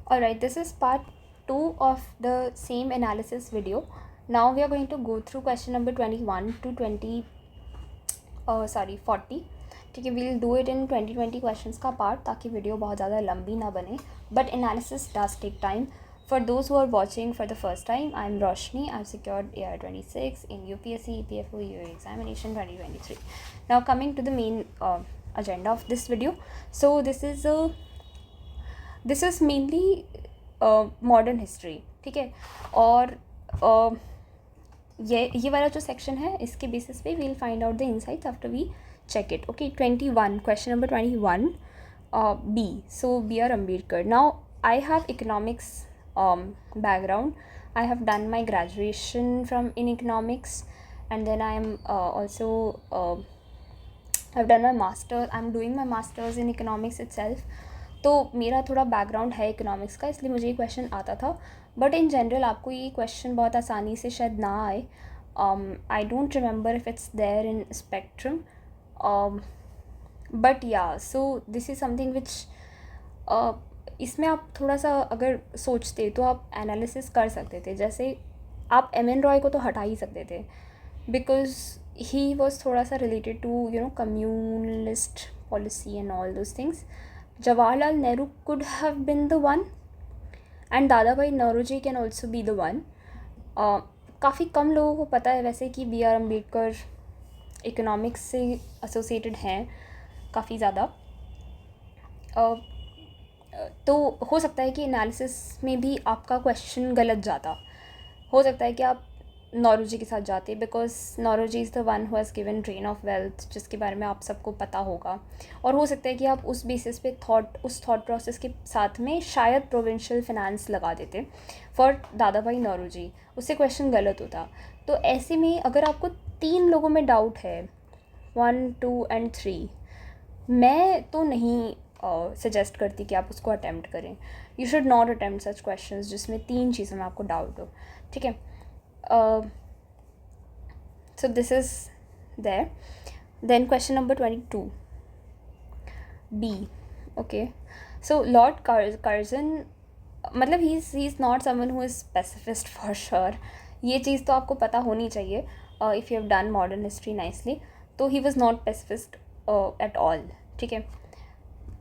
Alright, this is part 2 of the same analysis video. Now we are going to go through question number 21 to 40. ठीक है, we'll do it in 20 questions का part ताकि video बहुत ज़्यादा लंबी ना बने. But analysis does take time. For those who are watching for the first time, I'm Roshni. I've secured AR26 in UPSC, EPFO, UA examination 2023. Now coming to the main agenda of this video. So this is mainly modern history. ठीक है, और ये वाला जो section है इसके basis पे we'll find out the insights after we check it. Okay, 21, question number 21, B. So B.R. Ambedkar. Now I have economics background. I have done my graduation in economics, and then I am also I've done my master. I'm doing my masters in economics itself. तो मेरा थोड़ा background है economics का, इसलिए मुझे ये question आता था. बट इन जनरल आपको ये क्वेश्चन बहुत आसानी से शायद ना आए. I don't remember if it's there in spectrum, but yeah so this is something which इसमें आप थोड़ा सा अगर सोचते तो आप एनालिसिस कर सकते थे. जैसे आप एम.एन. रॉय को तो हटा ही सकते थे बिकॉज ही वॉज थोड़ा सा related to communalist policy and all those things. Jawaharlal Nehru could have been the one, and Dadabhai Naoroji can also be the one. काफ़ी कम लोगों को पता है वैसे कि बी आर अम्बेडकर इकोनॉमिक्स से एसोसिएटेड हैं काफ़ी ज़्यादा. तो हो सकता है कि एनालिसिस में भी आपका क्वेश्चन गलत जाता. हो सकता है कि आप नौरोजी के साथ जाते because Naoroji is the one who has given drain of wealth, जिसके बारे में आप सबको पता होगा. और हो सकता है कि आप उस बेसिस पे उस थॉट प्रोसेस के साथ में शायद प्रोविंशियल फिनेंस लगा देते फॉर दादा भाई नौरोजी. उससे क्वेश्चन गलत होता. तो ऐसे में अगर आपको 3 लोगों में डाउट है, 1, 2 एंड 3, मैं तो नहीं सजेस्ट करती कि आप उसको अटैम्प्ट करें. You should not attempt such question जिसमें 3 चीज़ों में आपको डाउट हो. ठीक है, so this is there. Then question number 22, B. Okay, so Lord Curzon, मतलब he's not someone who is pacifist for sure. ये चीज़ तो आपको पता होनी चाहिए if you have done modern history nicely. तो he was not pacifist at all. ठीक है,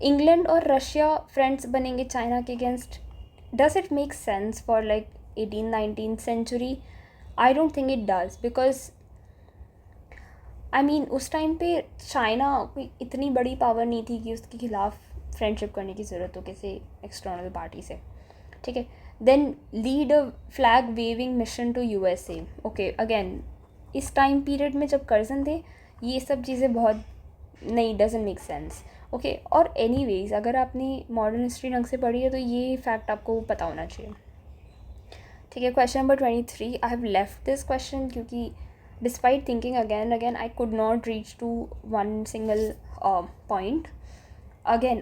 इंग्लैंड और रशिया फ्रेंड्स बनेंगे चाइना के against. Does it make sense for like 18-19th century? I don't think it does because I mean उस time पे China कोई इतनी बड़ी पावर नहीं थी कि उसके खिलाफ फ्रेंडशिप करने की ज़रूरत हो किसी एक्सटर्नल पार्टी से. ठीक है, then lead a flag waving mission to USA. Okay, again इस टाइम पीरियड में जब कर्जन थे ये सब चीज़ें बहुत नहीं, डजंट मेक सेंस. ओके, और एनीवेज अगर आपने मॉडर्न हिस्ट्री ढंग से पढ़ी है तो ये फैक्ट आपको पता होना चाहिए. ठीक है, question number 23. I have left this question क्योंकि despite thinking again I could not reach to one single point. Again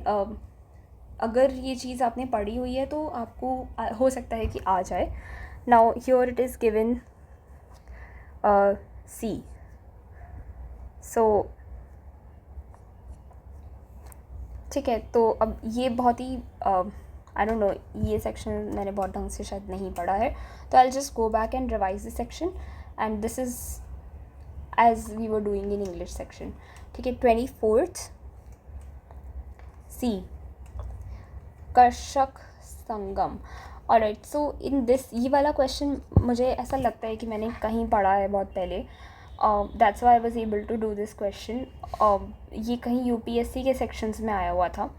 अगर ये चीज़ आपने पढ़ी हुई है तो आपको हो सकता है कि आ जाए. Now here it is given C. So ठीक है, तो अब ये बहुत ही आई डोंट नो, ये सेक्शन मैंने बहुत ढंग से शायद नहीं पढ़ा है, तो I just go back and revise this section and this is as we were doing in English section. ठीक है, 24th C. Karshak Sangam. Alright, so in this ये वाला क्वेश्चन मुझे ऐसा लगता है कि मैंने कहीं पढ़ा है बहुत पहले. That's why I was able to do this question. ये कहीं UPSC के सेक्शंस में आया हुआ था.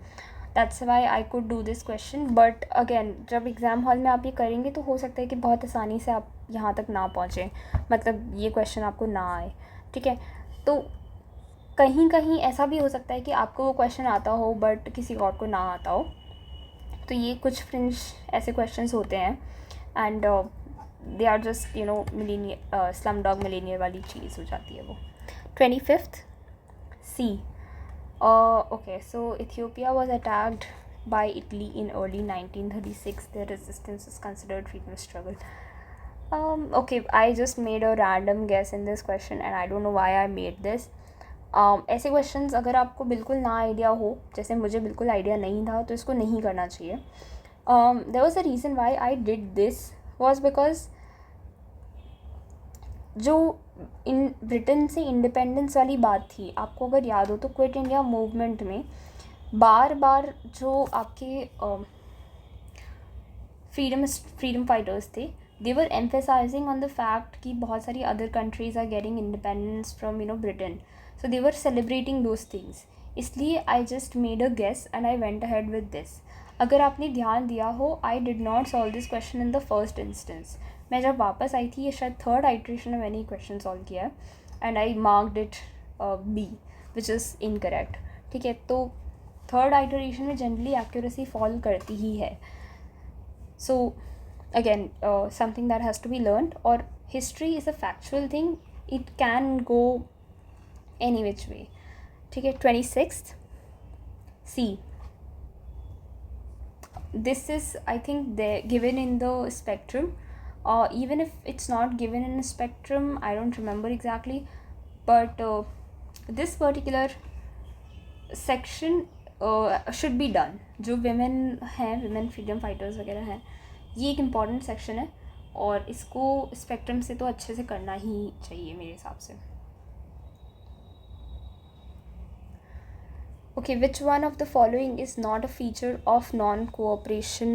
That's why I could do this question. But again जब एग्ज़ाम हॉल में आप ये करेंगे तो हो सकता है कि बहुत आसानी से आप यहाँ तक ना पहुँचें, मतलब ये क्वेश्चन आपको ना आए. ठीक है, तो कहीं कहीं ऐसा भी हो सकता है कि आपको वो क्वेश्चन आता हो बट किसी और को ना आता हो. तो ये कुछ फ्रिंज ऐसे क्वेश्चंस होते हैं and they are just millionaire slumdog millionaire वाली चीज़ हो जाती है वो. 25th C. Okay, so Ethiopia was attacked by Italy in early 1936. Their resistance is considered freedom struggle. Okay, I just made a random guess in this question and I don't know why I made this. ऐसे questions अगर आपको बिल्कुल ना idea हो, जैसे मुझे बिल्कुल idea नहीं था, तो इसको नहीं करना चाहिए. there was a reason why I did this was because जो इन ब्रिटेन से इंडिपेंडेंस वाली बात थी, आपको अगर याद हो तो क्विट इंडिया मूवमेंट में बार बार जो आपके फ्रीडम फाइटर्स थे, they were emphasising on the fact कि बहुत सारी other countries are getting independence from Britain, so they were celebrating those things. इसलिए I just made a guess and I went ahead with this. अगर आपने ध्यान दिया हो, I did not solve this question in the first instance. मैं जब वापस आई थी, ये शायद थर्ड आइट्रेशन में मैंने क्वेश्चन सॉल्व किया है, and I marked it B which is incorrect. ठीक है, तो थर्ड आइटरेशन में जनरली एक्यूरेसी फॉल करती ही है. So again something that has to be learned. और history is a factual thing, it can go any which way. ठीक है, 26th C. This is, I think, given in the spectrum, or even if it's not given in a spectrum, I don't remember exactly, but this particular section should be done. जो women हैं, women freedom fighters वगैरह हैं, ये एक important section है और इसको spectrum से तो अच्छे से करना ही चाहिए मेरे हिसाब से. Okay, which one of the following is not a feature of non-cooperation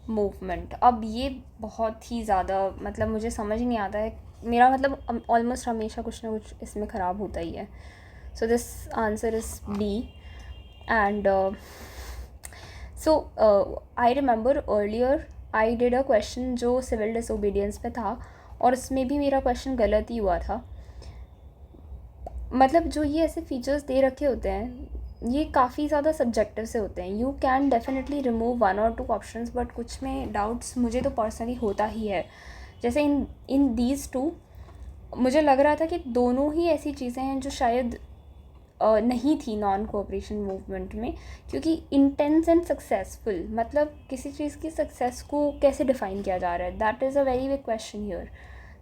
movement? अब ये बहुत ही ज़्यादा, मतलब मुझे समझ नहीं आता है, मेरा मतलब ऑलमोस्ट हमेशा कुछ ना कुछ इसमें ख़राब होता ही है. So this answer is B. And so I remember earlier I did a question जो सिविल डिसोबीडियंस पे था, और उसमें भी मेरा क्वेश्चन गलत ही हुआ था. मतलब जो ये ऐसे फीचर्स दे रखे होते हैं, ये काफ़ी ज़्यादा सब्जेक्टिव से होते हैं. You can definitely remove 1 or 2 options, but कुछ में डाउट्स मुझे तो पर्सनली होता ही है. जैसे इन दीज टू मुझे लग रहा था कि दोनों ही ऐसी चीज़ें हैं जो शायद नहीं थी नॉन कोऑपरेशन मूवमेंट में, क्योंकि इंटेंस एंड सक्सेसफुल, मतलब किसी चीज़ की सक्सेस को कैसे डिफ़ाइन किया जा रहा है, that is a very big question here.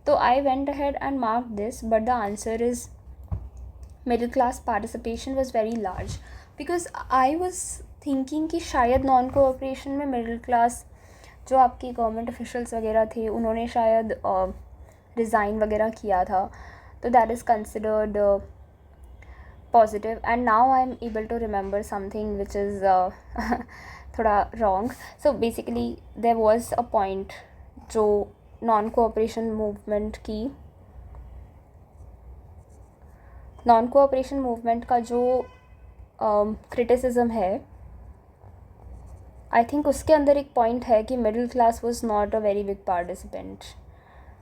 तो I went ahead and mark this, but the answer is middle class participation was very large, because I was thinking कि शायद नॉन कोऑपरेशन में मिडिल क्लास जो आपके government officials वगैरह थे, उन्होंने शायद रिज़ाइन वगैरह किया था, तो that is considered positive. And now I am able to remember something which is थोड़ा wrong. So basically there was a point जो नॉन कोऑपरेशन मूवमेंट का जो क्रिटिसिज्म है, आई थिंक उसके अंदर एक पॉइंट है कि middle class was not a very big participant.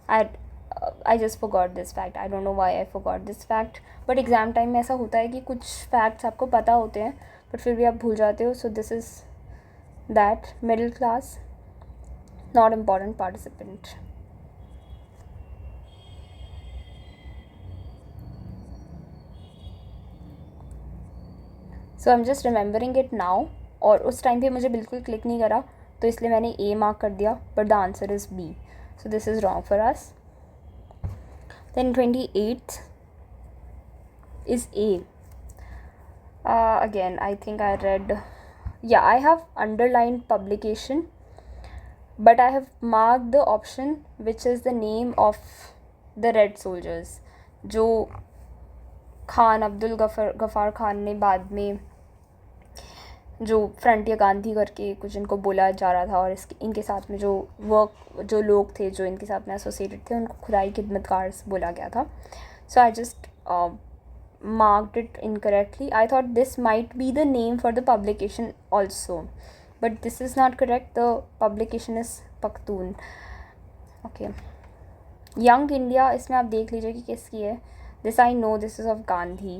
I just forgot this fact. I don't know why I forgot this fact, but exam time में ऐसा होता है कि कुछ फैक्ट्स आपको पता होते हैं बट फिर भी आप भूल जाते हो. सो this is that middle class not important participant. So I am just remembering it now, और उस टाइम पे मुझे बिल्कुल क्लिक नहीं करा, तो इसलिए मैंने ए मार्क कर दिया, but the answer is B. So this is wrong for us. Then 28th is A. Again, I think I read, yeah, I have underlined publication, but I have marked the option which is the name of the Red Soldiers, जो खान अब्दुल गफ़ार खान ने बाद में जो frontier Gandhi करके कुछ इनको बोला जा रहा था, और इनके साथ में जो लोग थे जो इनके साथ में एसोसिएटेड थे, उनको खुदाई खिदमतगार बोला गया था. So I just marked it incorrectly. I thought this might be the name for the publication also, but this is not correct. The publication is Pakhtun. Okay, Young India, इसमें आप देख लीजिए कि किसकी है. This I know, this is of Gandhi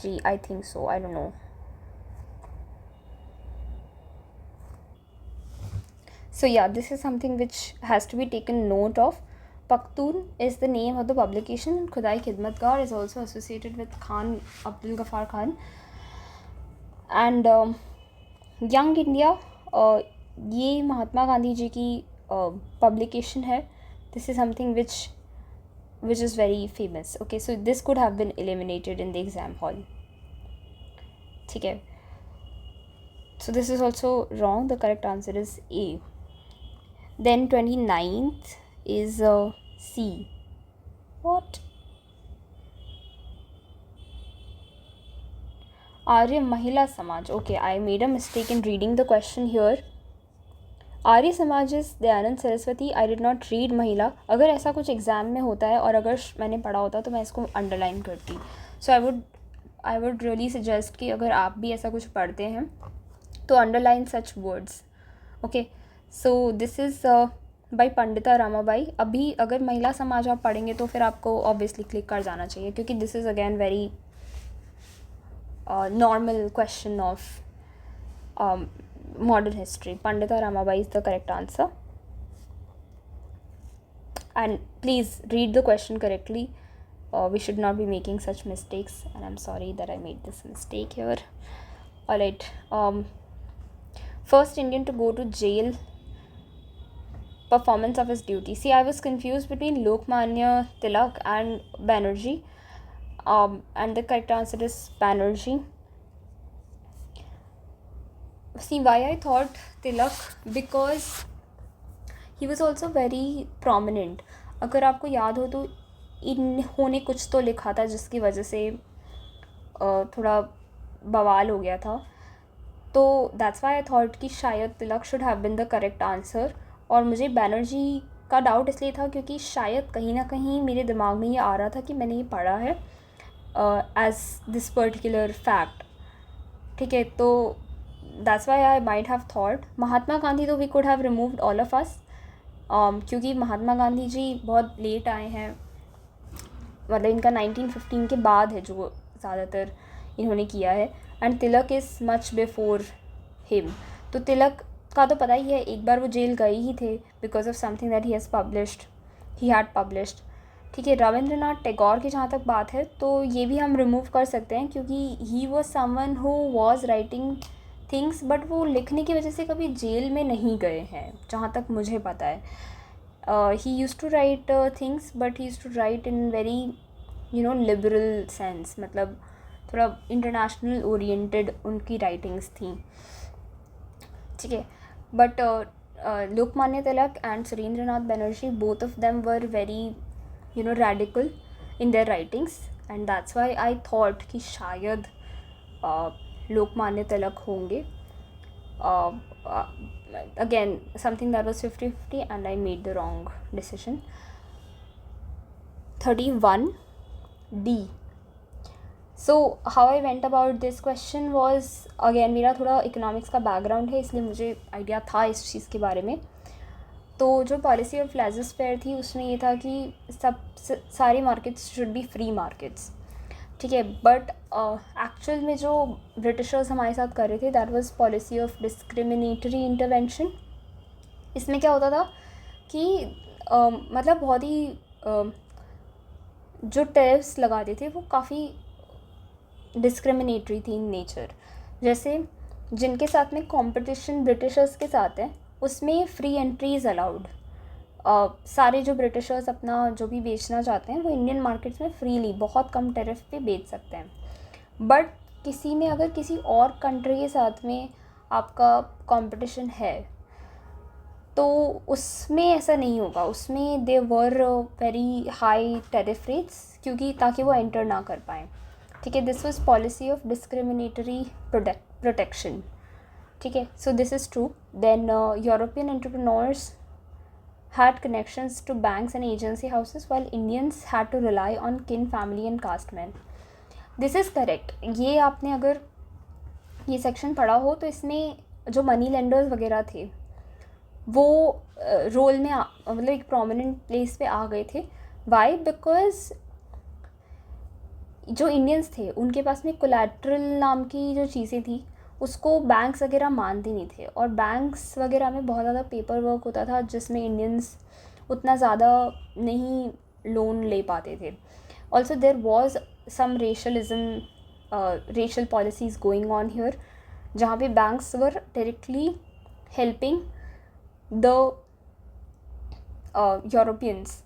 ji, I think so, I don't know. So yeah, this is something which has to be taken note of. Pakhtun is the name of the publication. Khudai Khidmatgar is also associated with Khan Abdul Ghaffar Khan. And Young India, ये महात्मा गांधी जी की publication है. This is something which is very famous. Okay, so this could have been eliminated in the exam hall. ठीक है. So this is also wrong. The correct answer is A. Then 29th is C. What? Arya Mahila Samaj. Okay, I made a mistake in reading the question here. Arya Samaj is Dayanand Saraswati. I did not read महिला. अगर ऐसा कुछ exam में होता है और अगर मैंने पढ़ा होता तो मैं इसको अंडरलाइन करती. सो आई वुड रियली सजेस्ट कि अगर आप भी ऐसा कुछ पढ़ते हैं तो underline such words. Okay, so this is by Pandita Ramabai. अभी अगर महिला समाज आप पढ़ेंगे तो फिर आपको ऑब्वियसली क्लिक कर जाना चाहिए, क्योंकि this is again very normal question of modern history. Pandita Ramabai is the correct answer. And please read the question correctly. We should not be making such mistakes, and I'm sorry that I made this mistake here. Alright. First Indian to go to jail, performance of his duty. See, I was confused between Lokmanya Tilak and Banerjee. And the correct answer is Banerjee. See, why I thought Tilak? Because he was also very prominent. अगर आपको याद हो तो इन्होंने कुछ तो लिखा था जिसकी वजह से थोड़ा बवाल हो गया था. तो दैट्स वाई आई थॉट कि शायद Tilak should have been the correct answer. और मुझे बैनर्जी का डाउट इसलिए था क्योंकि शायद कहीं ना कहीं मेरे दिमाग में ये आ रहा था कि मैंने ये पढ़ा है as this particular fact. ठीक है, तो that's why I might have thought. Mahatma Gandhi तो we could have removed all of us, क्योंकि महात्मा गांधी जी बहुत लेट आए हैं. मतलब इनका 1915 के बाद है जो ज़्यादातर इन्होंने किया है. And Tilak is much before him. तो तिलक का तो पता ही है, एक बार वो जेल गए ही थे because of something that he had published. ठीक है, रविंद्रनाथ टैगोर की जहाँ तक बात है तो ये भी हम रिमूव कर सकते हैं, क्योंकि he was someone who was writing things, but वो लिखने की वजह से कभी जेल में नहीं गए हैं जहाँ तक मुझे पता है. He used to write things, but he used to write in very liberal sense. मतलब थोड़ा इंटरनेशनल ओरिएंटेड उनकी राइटिंग्स थी. ठीक है, but Lokmanya Tilak and Surendranath Banerjee, both of them were very radical in their writings, and that's why I thought कि शायद लोकमान्य तिलक होंगे. Again, something that was 50-50 and I made the wrong decision. 31 D. So how I went about this question was, again मेरा थोड़ा economics का background है इसलिए मुझे idea था इस चीज़ के बारे में. तो जो पॉलिसी ऑफ लेज़र-फेयर थी उसमें ये था कि सारी markets should be free markets. ठीक है, बट एक्चुअल में जो ब्रिटिशर्स हमारे साथ कर रहे थे that was policy of discriminatory intervention. इसमें क्या होता था कि मतलब बहुत ही जो टैरिफ्स लगाते थे वो काफ़ी डिस्क्रिमिनेटरी थी इन नेचर. जैसे जिनके साथ में कंपटीशन ब्रिटिशर्स के साथ है उसमें फ्री एंट्री इज़ अलाउड. सारे जो ब्रिटिशर्स अपना जो भी बेचना चाहते हैं वो इंडियन मार्केट्स में फ्रीली बहुत कम टैरिफ पे बेच सकते हैं. बट किसी में अगर किसी और कंट्री के साथ में आपका कंपटीशन है तो उसमें ऐसा नहीं होगा. उसमें they were very high tariff rates, क्योंकि ताकि वो एंटर ना कर पाएँ. ठीक है, this was policy of discriminatory protection. ठीक है, so this is true. Then European entrepreneurs had connections to banks and agency houses while Indians had to rely on kin, family and caste men. This is correct. ये आपने अगर ये section पढ़ा हो तो इसमें जो मनी लेंडर्स वगैरह थे वो रोल में मतलब एक प्रोमिनेंट प्लेस पे आ गए थे. वाई? बिकॉज जो इंडियंस थे उनके पास में कोलैटरल नाम की जो चीज़ें थी उसको बैंक्स वगैरह मानते नहीं थे, और बैंक्स वगैरह में बहुत ज़्यादा पेपर वर्क होता था जिसमें इंडियंस उतना ज़्यादा नहीं लोन ले पाते थे. Also there was some racial policies going on here, जहाँ पे banks were directly helping the Europeans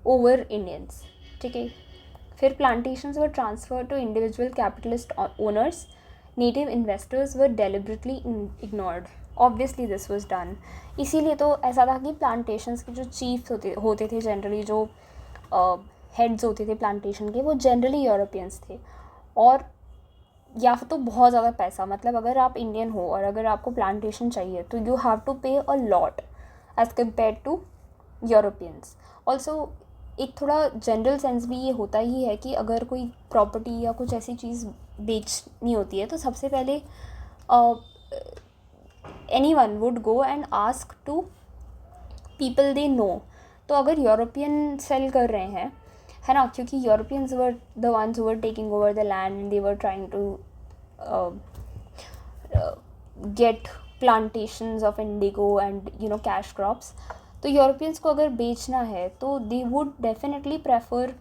over Indians. ठीक है, फिर plantations were transfer to individual capitalist owners native investors were deliberately ignored. Obviously this was done. इसीलिए तो ऐसा था कि प्लांटेशंस के जो चीफ्स होते थे जनरली, जो हेड्स होते थे प्लांटेशन के, वो जनरली यूरोपियंस थे. और या फिर तो बहुत ज़्यादा पैसा, मतलब अगर आप इंडियन हो और अगर आपको प्लांटेशन चाहिए तो you have to pay a lot as compare to Europeans. Also एक थोड़ा जनरल सेंस भी ये होता ही है कि अगर कोई प्रॉपर्टी या कुछ ऐसी चीज़ बेचनी होती है तो सबसे पहले anyone would go and ask to people they know. तो अगर यूरोपियन सेल कर रहे हैं, है ना, क्योंकि Europeans were the ones who were taking over the land and they were trying to get plantations of indigo and cash crops. तो Europeans को अगर बेचना है तो दे वुड डेफिनेटली प्रेफर,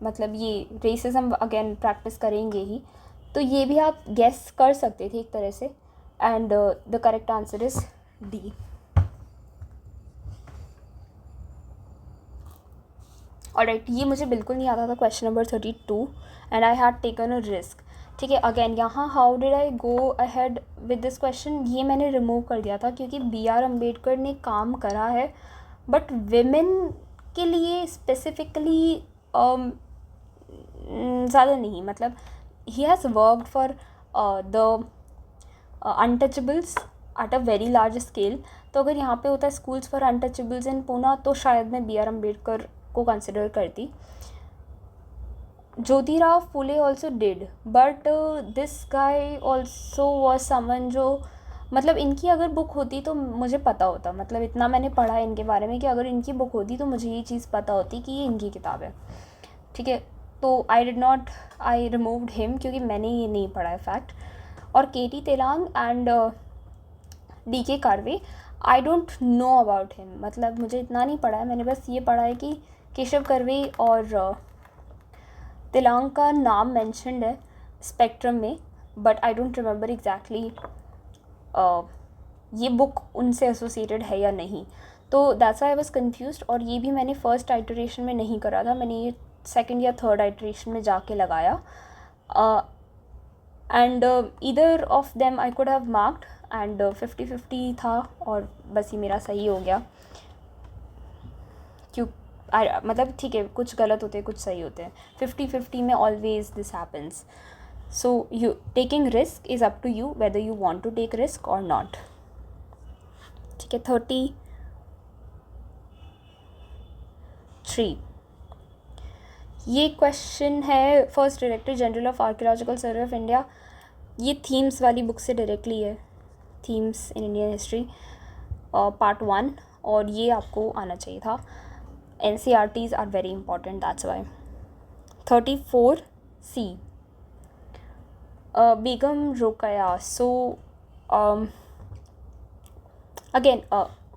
मतलब ये रेसिज्म अगेन प्रैक्टिस करेंगे ही. तो ये भी आप गेस कर सकते थे एक तरह से. And the correct answer is D. Alright, ये मुझे बिल्कुल नहीं आता था question number 32 and I had taken a risk. ठीक है, अगेन यहाँ how did I go ahead with this question, ये मैंने रिमूव कर दिया था क्योंकि बी आर अम्बेडकर ने काम करा है बट विमेन के लिए स्पेसिफिकली ज़्यादा नहीं. मतलब he has worked for the untouchables at a very large scale. तो अगर यहाँ पे होता है schools for untouchables in Poona तो शायद मैं बी आर अम्बेडकर को कंसिडर करती. Jyotirao Phule also did but this guy also was someone जो, मतलब इनकी अगर बुक होती तो मुझे पता होता. मतलब इतना मैंने पढ़ा है इनके बारे में कि अगर इनकी बुक होती तो मुझे ये चीज़ पता होती कि ये इनकी किताब है. ठीक है, तो आई रिमूव्ड हिम क्योंकि मैंने ये नहीं पढ़ा है फैक्ट. और केटी तेलांग एंड डी के कार्वे, आई डोंट नो अबाउट हिम. मतलब मुझे इतना नहीं पढ़ा है, मैंने बस ये पढ़ा है कि केशव कर्वे और तेलांग का नाम मेंशन्ड है स्पेक्ट्रम में, but I don't remember exactly ये बुक उनसे एसोसिएटेड है या नहीं. तो दैट्स आई वाज कंफ्यूज्ड. और ये भी मैंने फर्स्ट आइटरेशन में नहीं करा था, मैंने ये सेकंड या थर्ड आइटरेशन में जाके लगाया. And either of them I could have marked and 50-50 था और बस ये मेरा सही हो गया. क्यों मतलब ठीक है, कुछ गलत होते हैं कुछ सही होते हैं. 50-50 में always this happens. So you taking risk is up to you whether you want to take risk और नॉट. ठीक है, 33. ये क्वेश्चन है first director general of archaeological survey of India. ये थीम्स वाली बुक से डायरेक्टली है, themes in Indian history part 1, और ये आपको आना चाहिए था. NCRTs are very important, that's why. 34C. Begum Rokeya. So again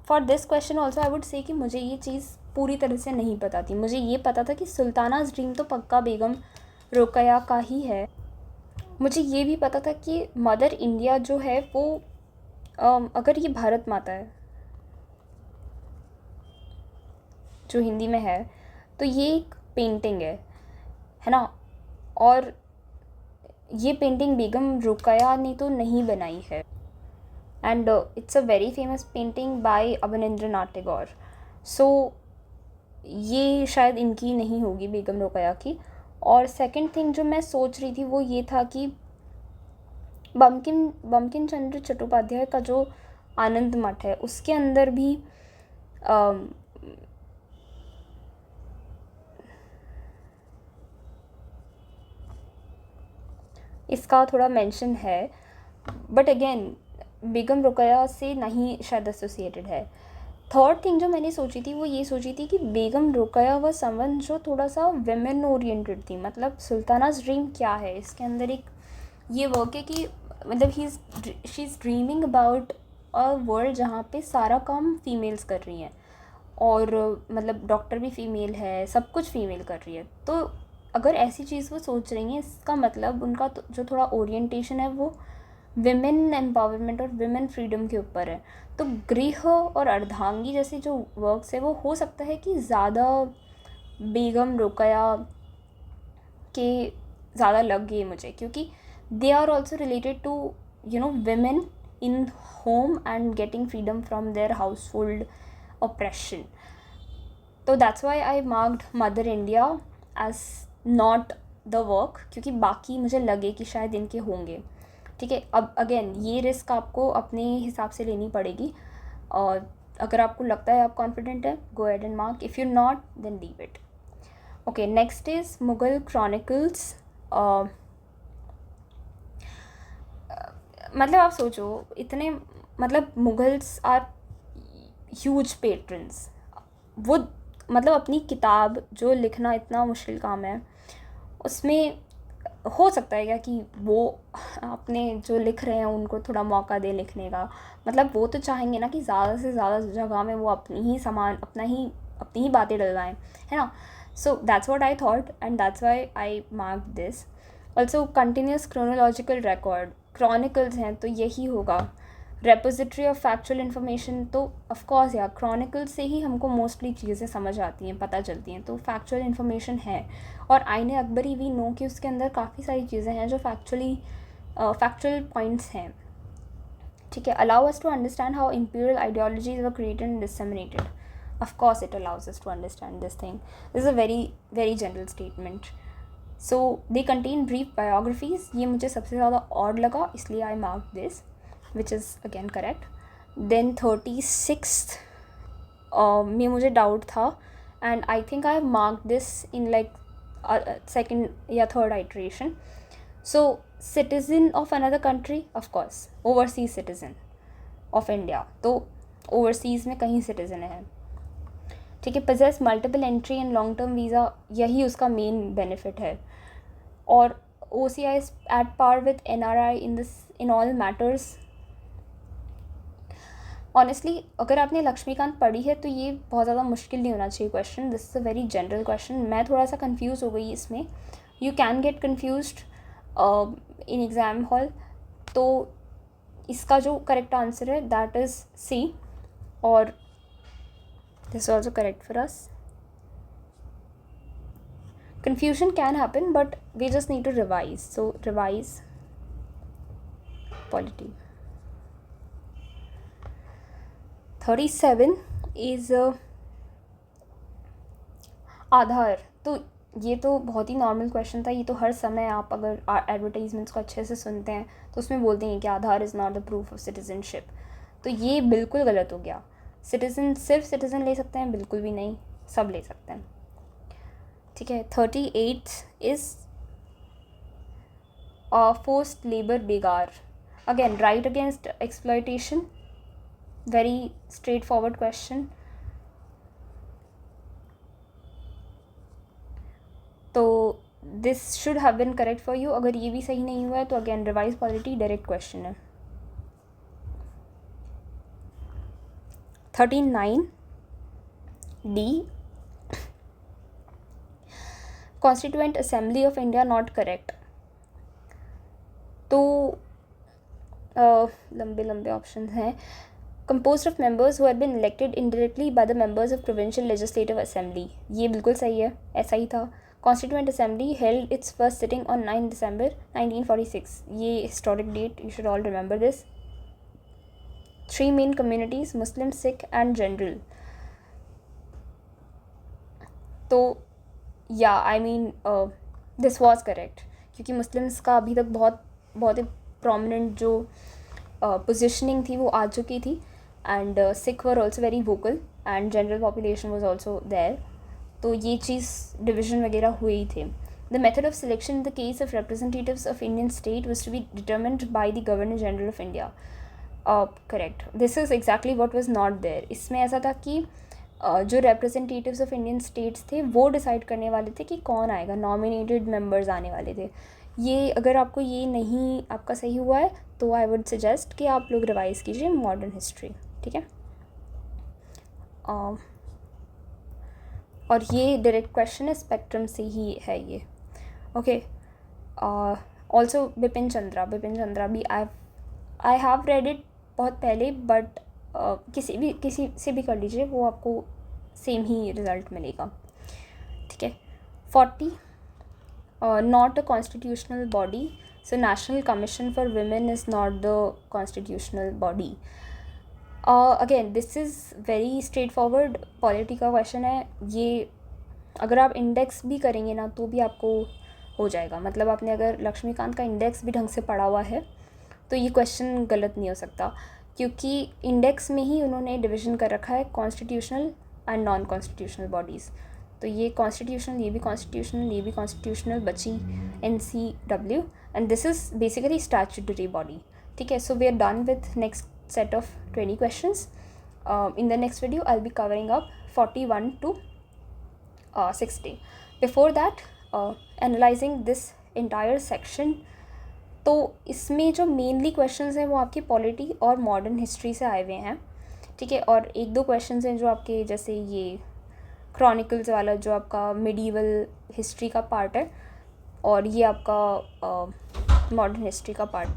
for this question also I would say कि मुझे ये चीज़ पूरी तरह से नहीं पता थी. मुझे ये पता था कि सुल्ताना's ड्रीम तो पक्का बेगम रोकेया का ही है. मुझे ये भी पता था कि मदर इंडिया जो है वो अगर ये भारत माता है जो हिंदी में है तो ये एक पेंटिंग है ना. और ये पेंटिंग बेगम रुकया ने तो नहीं बनाई है. And it's a very famous painting by Abanindranath Tagore. सो ये शायद इनकी नहीं होगी, बेगम रुकया की. और सेकंड थिंग जो मैं सोच रही थी वो ये था कि बंकिम चंद्र चट्टोपाध्याय का जो आनंद मठ है उसके अंदर भी इसका थोड़ा मेंशन है, बट अगेन बेगम रुकया से नहीं शायद एसोसिएटेड है. थर्ड थिंग जो मैंने सोची थी वो ये सोची थी कि बेगम रुकया व समवन जो थोड़ा सा वेमेन ओरिएंटेड थी. मतलब सुल्ताना's ड्रीम क्या है, इसके अंदर एक ये वर्क है कि मतलब she is dreaming about a world जहाँ पे सारा काम फीमेल्स कर रही हैं और मतलब डॉक्टर भी फीमेल है, सब कुछ फीमेल कर रही है. तो अगर ऐसी चीज़ वो सोच रही हैं इसका मतलब उनका तो जो थोड़ा ओरिएंटेशन है वो विमेन एम्पावरमेंट और विमेन फ्रीडम के ऊपर है. तो गृह और अर्धांगी जैसे जो वर्क्स है वो हो सकता है कि ज़्यादा बेगम रुकया के ज़्यादा लग गए मुझे, क्योंकि they are also related to, women in home and getting freedom from their household oppression. तो that's why I marked mother India as not the work, क्योंकि बाकी मुझे लगे कि शायद इनके होंगे. ठीक है, अब अगेन ये रिस्क आपको अपने हिसाब से लेनी पड़ेगी, और अगर आपको लगता है आप कॉन्फिडेंट है, go ahead and mark. If you not, then leave it. Okay, next is Mughal chronicles. मतलब आप सोचो, इतने, मतलब मुगल्स आर ह्यूज पेट्रन्स. वो मतलब अपनी किताब जो लिखना इतना मुश्किल काम है, उसमें हो सकता है क्या कि वो अपने जो लिख रहे हैं उनको थोड़ा मौका दे लिखने का. मतलब वो तो चाहेंगे ना कि ज़्यादा से ज़्यादा जगह में वो अपनी ही बातें डलवाएं, है ना. So that's what I thought and that's why I mark this. Also continuous chronological record, chronicles हैं तो यही होगा. रेपोजिटरी ऑफ फैक्चुअल इन्फॉर्मेशन, तो ऑफकोर्स यार क्रॉनिकल से ही हमको मोस्टली चीज़ें समझ आती हैं, पता चलती हैं, तो फैक्चुअल इन्फॉर्मेशन है. और आईने अकबरी वी नो कि उसके अंदर काफ़ी सारी चीज़ें हैं जो फैक्चुअल पॉइंट्स हैं. ठीक है. Allow us to understand how imperial ideologies were created and disseminated. Of course it allows us to understand this thing. This is a very very general statement. So they contain brief biographies. ये मुझे सबसे ज़्यादा odd लगा, इसलिए I mark this, which is again correct. Then 36th में मुझे doubt था, and I think I have marked this in like second या third iteration. So citizen of another country, of course, overseas citizen of India, तो overseas में कहीं citizen है. ठीक है. possess multiple entry and long term visa, यही उसका main benefit है. और OCI is at par with NRI in all matters. Honestly अगर आपने लक्ष्मीकांत पढ़ी है तो ये बहुत ज़्यादा मुश्किल नहीं होना चाहिए question. This is a very general question. मैं थोड़ा सा कंफ्यूज हो गई इसमें. You can get confused in exam hall. तो इसका जो करेक्ट आंसर है दैट इज़ सी, और this also correct for us. Confusion can happen but we just need to revise. So revise polity. 37 is Aadhaar. तो ये तो बहुत ही नॉर्मल क्वेश्चन था. ये तो हर समय आप अगर एडवर्टाइजमेंट्स को अच्छे से सुनते हैं तो उसमें बोलते हैं कि Aadhaar is not the proof of citizenship. तो ये बिल्कुल गलत हो गया. सिर्फ सिटीज़न ले सकते हैं? बिल्कुल भी नहीं, सब ले सकते हैं. ठीक है. 38 is forced labour begar. Again right against exploitation. Very straightforward question. तो this should have been correct for you. अगर ये भी सही नहीं हुआ है तो again revise polity, direct question है. 39 D, Constituent Assembly of India not correct. तो लंबे लंबे ऑप्शन हैं. composed of members who had been elected indirectly by the members of provincial legislative assembly. ये बिल्कुल सही है, ऐसा ही था. Constituent Assembly held its first sitting on 9 December 1946. ये historic date, you should all remember this. 3 main communities, Muslim, Sikh and General. तो I mean this was correct, क्योंकि Muslims का अभी तक बहुत ही prominent जो positioning थी वो आ चुकी थी. And Sikh were also very vocal and general population was also there. तो ये चीज़ डिविज़न वगैरह हुए ही थे. The method of selection in the case of representatives of Indian state was to be determined by the Governor General of India. Correct. This is exactly what was not there. इसमें ऐसा था कि जो representatives of Indian states थे वो decide करने वाले थे कि कौन आएगा. नॉमिनेटेड मेंबर्स आने वाले थे. ये अगर आपको ये नहीं आपका सही हुआ है तो आई वुड सजेस्ट कि आप लोग रिवाइज़ कीजिए मॉडर्न हिस्ट्री. ठीक है. और ये डायरेक्ट क्वेश्चन है, स्पेक्ट्रम से ही है ये. ओके. ऑल्सो बिपिन चंद्रा भी आई हैव रेड इट बहुत पहले, बट किसी से भी कर लीजिए, वो आपको सेम ही रिज़ल्ट मिलेगा. ठीक है. 40 not a constitutional body. So National Commission for Women is not the constitutional body. Again, this is very straightforward polity का क्वेश्चन है ये. अगर आप इंडेक्स भी करेंगे ना तो भी आपको हो जाएगा. मतलब आपने अगर लक्ष्मीकांत का इंडेक्स भी ढंग से पढ़ा हुआ है तो ये क्वेश्चन गलत नहीं हो सकता, क्योंकि इंडेक्स में ही उन्होंने डिवीज़न कर रखा है constitutional and non constitutional bodies. तो ये कॉन्स्टिट्यूशनल, ये भी कॉन्स्टिट्यूशनल, ये भी कॉन्स्टिट्यूशनल बची NCW, and this is basically statutory body. ठीक है. So we are done with next set of 20 questions. In the next video I'll be covering up 41 to 60. Before that, analyzing this entire section, तो इसमें जो mainly questions हैं वो आपकी polity और modern history से आए हुए हैं. ठीक है. और एक दो क्वेश्चंस हैं जो आपके जैसे ये क्रॉनिकल्स वाला जो आपका मिडीवल हिस्ट्री का पार्ट है, और ये आपका मॉडर्न हिस्ट्री का पार्ट.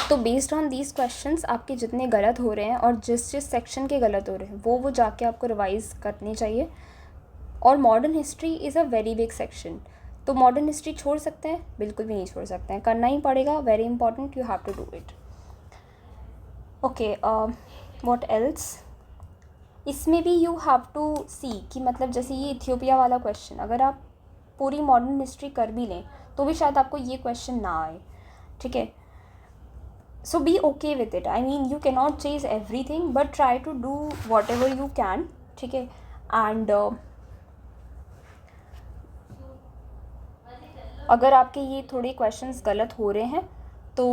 तो बेस्ड ऑन दीज क्वेश्चंस आपके जितने गलत हो रहे हैं और जिस सेक्शन के गलत हो रहे हैं वो जाके आपको रिवाइज़ करनी चाहिए. और modern history is a very big section. तो मॉडर्न हिस्ट्री छोड़ सकते हैं? बिल्कुल भी नहीं छोड़ सकते हैं, करना ही पड़ेगा. Very important, you have to do it. Okay, what else. इसमें भी यू हैव टू सी कि मतलब जैसे ये इथियोपिया वाला क्वेश्चन, अगर आप पूरी मॉडर्न हिस्ट्री कर भी लें तो भी शायद आपको ये क्वेश्चन ना आए. ठीक है. So be okay with it. I mean, you cannot chase everything, but try to do whatever you can. ठीक है. And अगर आपके ये थोड़े questions गलत हो रहे हैं तो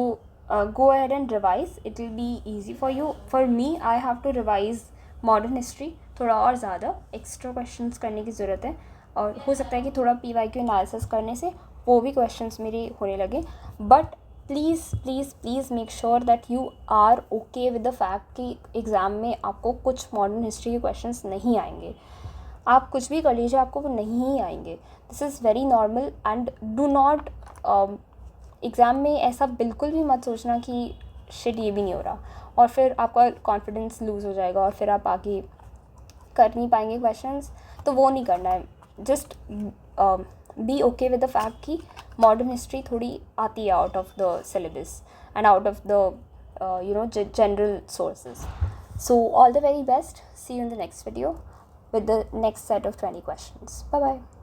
go ahead and revise. It will be easy for you. For me, I have to revise modern history थोड़ा और ज़्यादा extra questions करने की ज़रूरत है, और हो सकता है कि थोड़ा PYQ analysis करने से वो भी questions मेरे होने लगे. But please make sure that you are okay with the fact कि एग्ज़ाम में आपको कुछ मॉडर्न हिस्ट्री के क्वेश्चंस नहीं आएंगे. आप कुछ भी कर लीजिए, आपको वो नहीं ही आएंगे. This is very normal. And do not exam में ऐसा बिल्कुल भी मत सोचना कि शिट ये भी नहीं हो रहा, और फिर आपका कॉन्फिडेंस लूज़ हो जाएगा और फिर आप आगे कर नहीं पाएंगे क्वेश्चंस. तो वो नहीं करना है. Just be okay with the fact कि मॉडर्न हिस्ट्री थोड़ी आती है out of the syllabus and out of the general sources. So all the very best. See you in the next video with the next set of 20 questions. Bye bye.